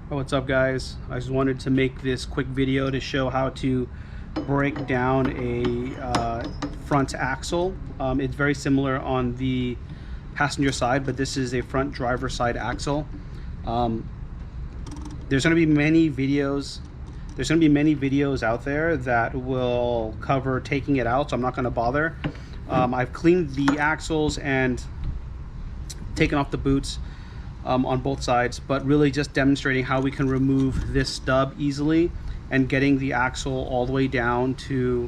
What's up, guys? I just wanted to make this quick video to show how to break down a front axle. It's very similar on the passenger side, but this is a front driver side axle. There's going to be many videos out there that will cover taking it out, so I'm not going to bother. I've cleaned the axles and taken off the boots on both sides, but really just demonstrating how we can remove this stub easily and getting the axle all the way down to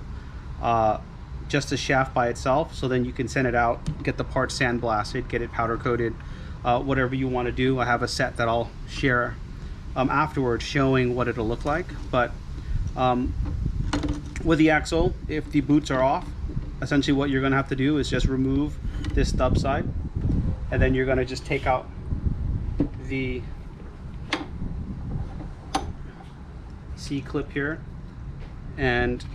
just the shaft by itself, so then you can send it out, get the part sandblasted, get it powder coated, whatever you want to do. I have a set that I'll share afterwards showing what it'll look like. But with the axle, if the boots are off, essentially what you're going to have to do is just remove this stub side, and then you're going to just take out the C-clip here and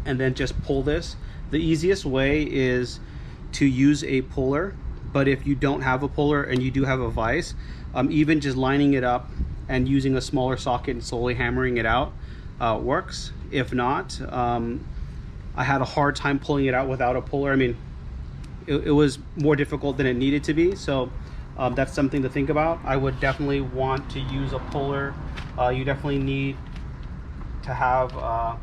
then just pull this. The easiest way is to use a puller, but if you don't have a puller and you do have a vise, even just lining it up and using a smaller socket and slowly hammering it out works. If not, I had a hard time pulling it out without a puller. I mean, it was more difficult than it needed to be, so that's something to think about. I would definitely want to use a puller. You definitely need to have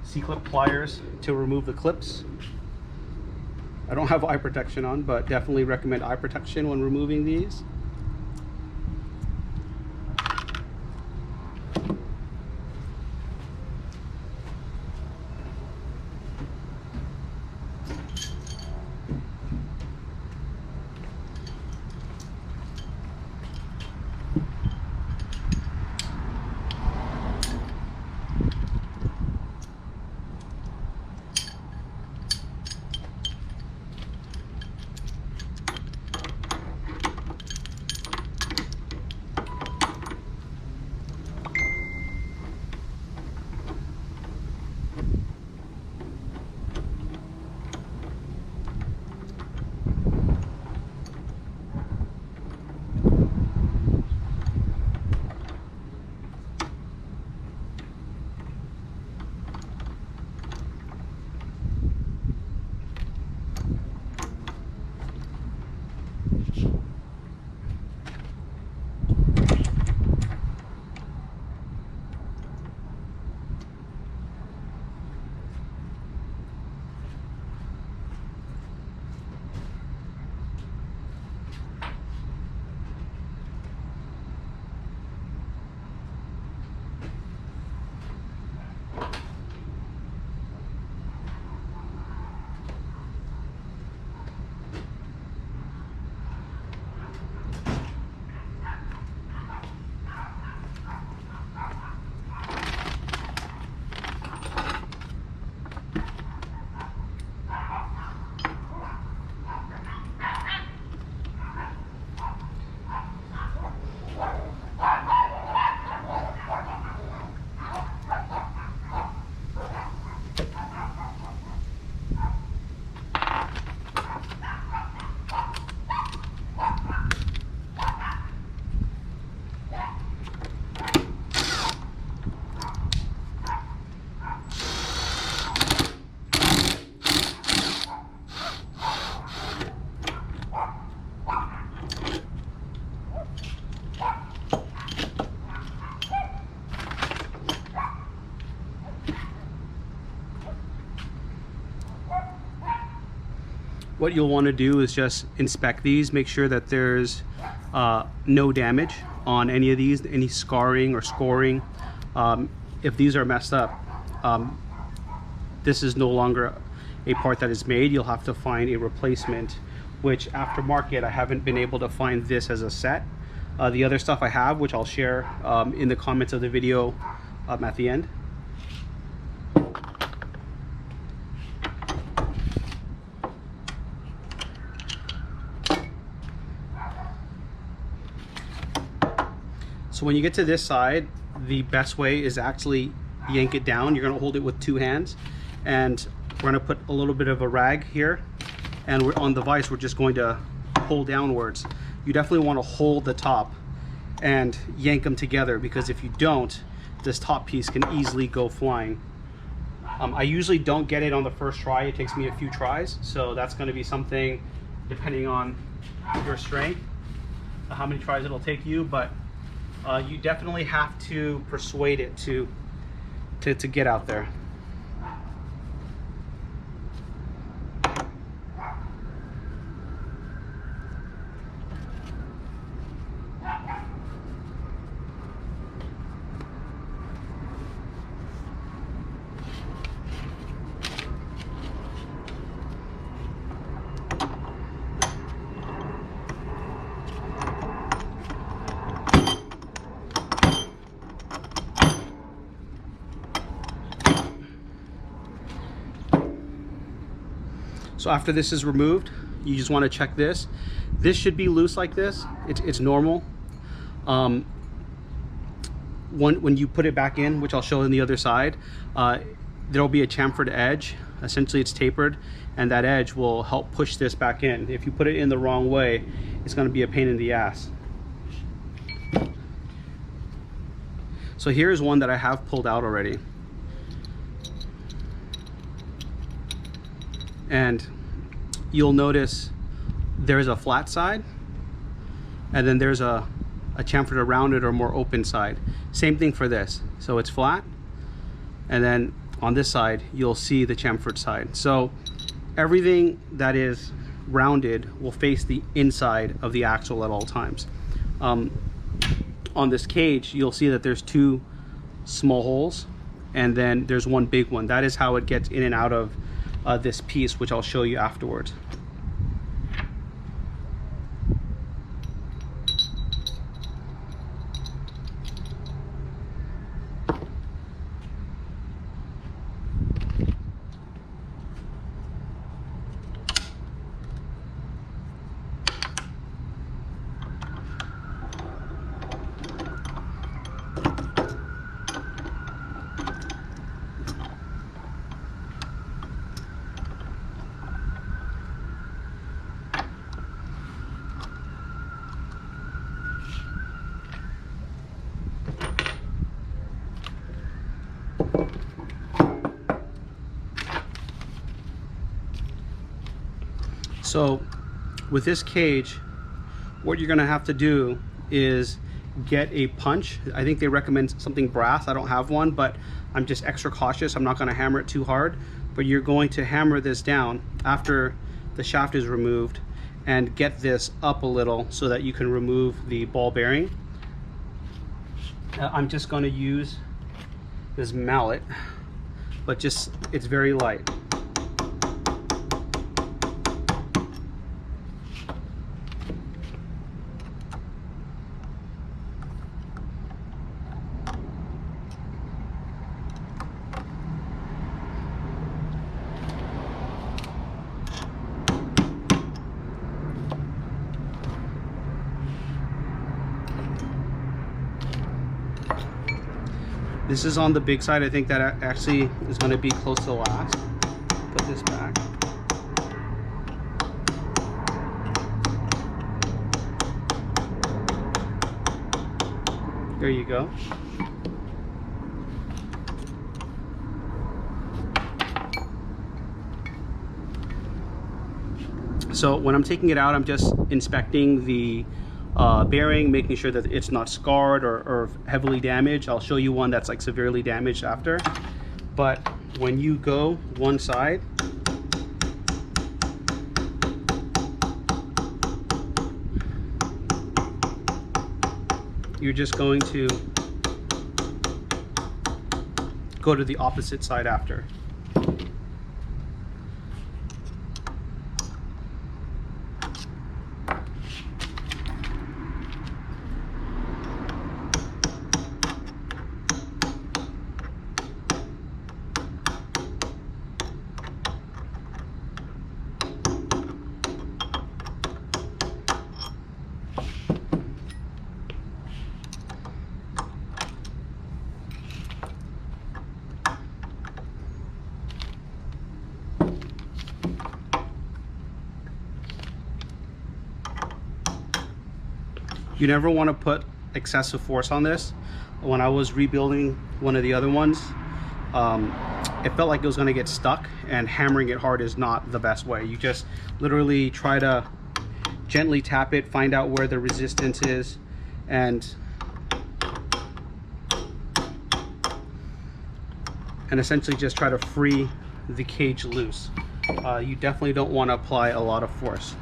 C-clip pliers to remove the clips. I don't have eye protection on, but definitely recommend eye protection when removing these. What you'll want to do is just inspect these, make sure that there's no damage on any of these, any scarring or scoring. If these are messed up, this is no longer a part that is made. You'll have to find a replacement, which aftermarket I haven't been able to find this as a set. The other stuff I have, which I'll share in the comments of the video at the end. So when you get to this side, the best way is actually yank it down. You're gonna hold it with two hands, and we're gonna put a little bit of a rag here, and we're on the vise, we're just going to pull downwards. you definitely want to hold the top and yank them together, because if you don't, this top piece can easily go flying. I usually don't get it on the first try. It takes me a few tries, so that's going to be something depending on your strength, how many tries it'll take you, but you definitely have to persuade it to get out there. So after this is removed, you just want to check this. This should be loose like this. It's normal. When you put it back in, which I'll show on the other side, there'll be a chamfered edge. Essentially it's tapered, and that edge will help push this back in. If you put it in the wrong way, it's going to be a pain in the ass. So here's one that I have pulled out already. And you'll notice there's a flat side, and then there's a chamfered around it or more open side. Same thing for this. So it's flat, and then on this side you'll see the chamfered side. So everything that is rounded will face the inside of the axle at all times. On this cage you'll see that there's two small holes, and then there's one big one. That is how it gets in and out of this piece, which I'll show you afterwards. So with this cage, what you're gonna have to do is get a punch. I think they recommend something brass. I don't have one, but I'm just extra cautious. I'm not gonna hammer it too hard, but you're going to hammer this down after the shaft is removed and get this up a little so that you can remove the ball bearing. I'm just gonna use this mallet, but just, it's very light. This is on the big side. I think that actually is going to be close to the last. Put this back. There you go. So when I'm taking it out, I'm just inspecting the bearing, making sure that it's not scarred or heavily damaged. I'll show you one that's like severely damaged after. But when you go one side, you're just going to go to the opposite side after. You never want to put excessive force on this. When I was rebuilding one of the other ones, it felt like it was going to get stuck, and hammering it hard is not the best way. You just literally try to gently tap it, find out where the resistance is, and essentially just try to free the cage loose. You definitely don't want to apply a lot of force.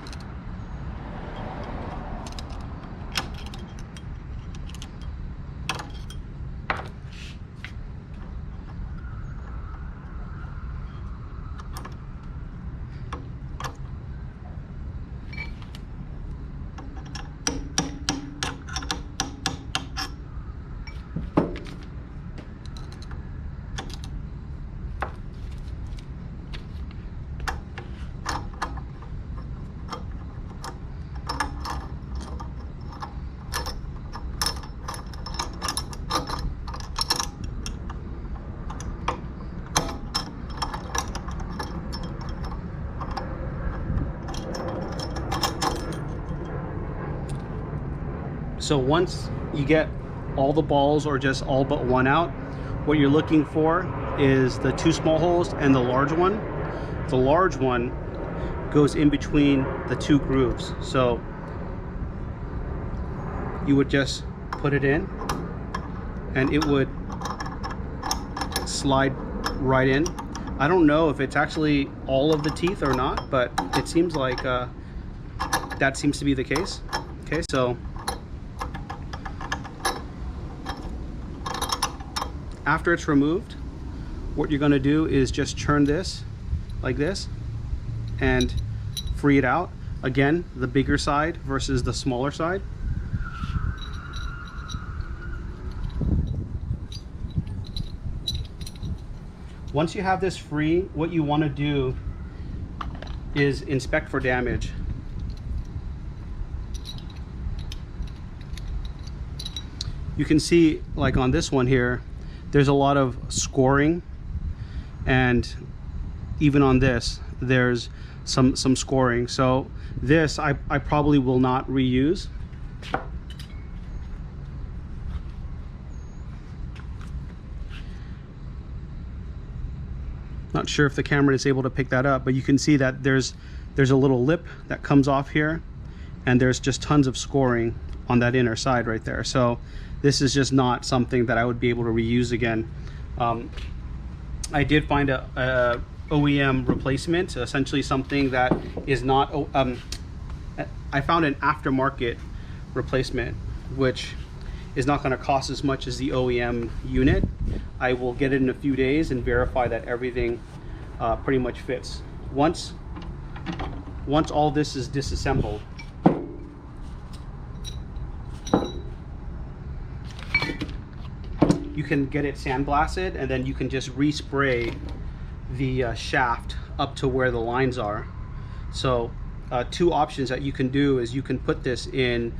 So once you get all the balls, or just all but one out, what you're looking for is the 2 small holes and the large one. The large one goes in between the 2 grooves. So you would just put it in and it would slide right in. I don't know if it's actually all of the teeth or not, but it seems like that seems to be the case. Okay, so after it's removed, what you're going to do is just churn this like this and free it out. Again, the bigger side versus the smaller side. Once you have this free, what you want to do is inspect for damage. You can see, like on this one here, there's a lot of scoring, and even on this there's some scoring. So this I probably will not reuse. Not sure if the camera is able to pick that up, but you can see that there's a little lip that comes off here, and there's just tons of scoring on that inner side right there. So this is just not something that I would be able to reuse again. I did find a OEM replacement, essentially something that is not I found an aftermarket replacement, which is not going to cost as much as the OEM unit. I will get it in a few days and verify that everything pretty much fits. Once all this is disassembled, you can get it sandblasted, and then you can just respray the shaft up to where the lines are. So 2 options that you can do is you can put this in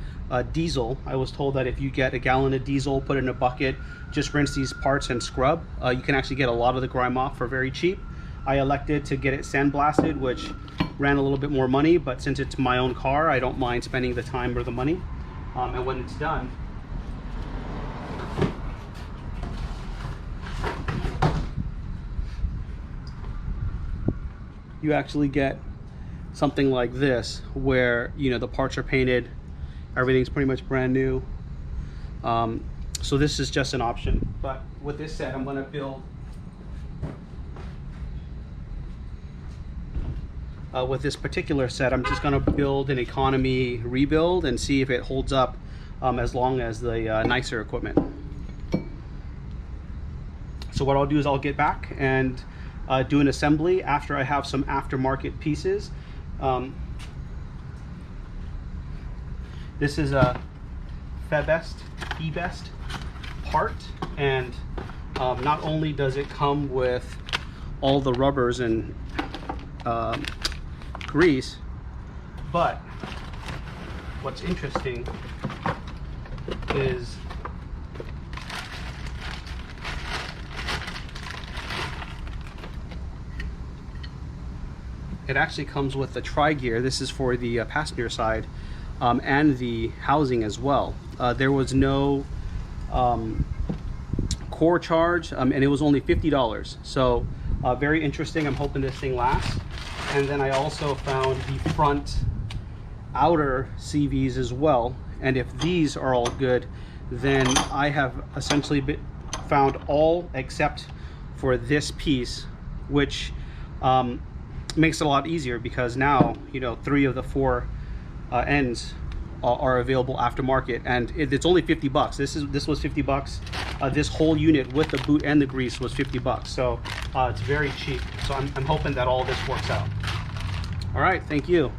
diesel. I was told that if you get a gallon of diesel, put it in a bucket, just rinse these parts and scrub, you can actually get a lot of the grime off for very cheap. I elected to get it sandblasted, which ran a little bit more money, but since it's my own car, I don't mind spending the time or the money. And when it's done, you actually get something like this, where, you know, the parts are painted, everything's pretty much brand new. So this is just an option. But with this set, I'm going to build with this particular set, I'm just going to build an economy rebuild and see if it holds up as long as the nicer equipment. So what I'll do is I'll get back and do an assembly after I have some aftermarket pieces. This is a Febest part, and not only does it come with all the rubbers and grease, but what's interesting is it actually comes with the tri-gear. This is for the passenger side. and the housing as well. There was no core charge, and it was only $50. So very interesting. I'm hoping this thing lasts. And then I also found the front outer CVs as well, and if these are all good, then I have essentially found all except for this piece, which makes it a lot easier, because now, you know, 3 of the 4 ends are available aftermarket, and it's only $50. This was $50. This whole unit with the boot and the grease was $50. So it's very cheap. So I'm hoping that all this works out. All right, thank you.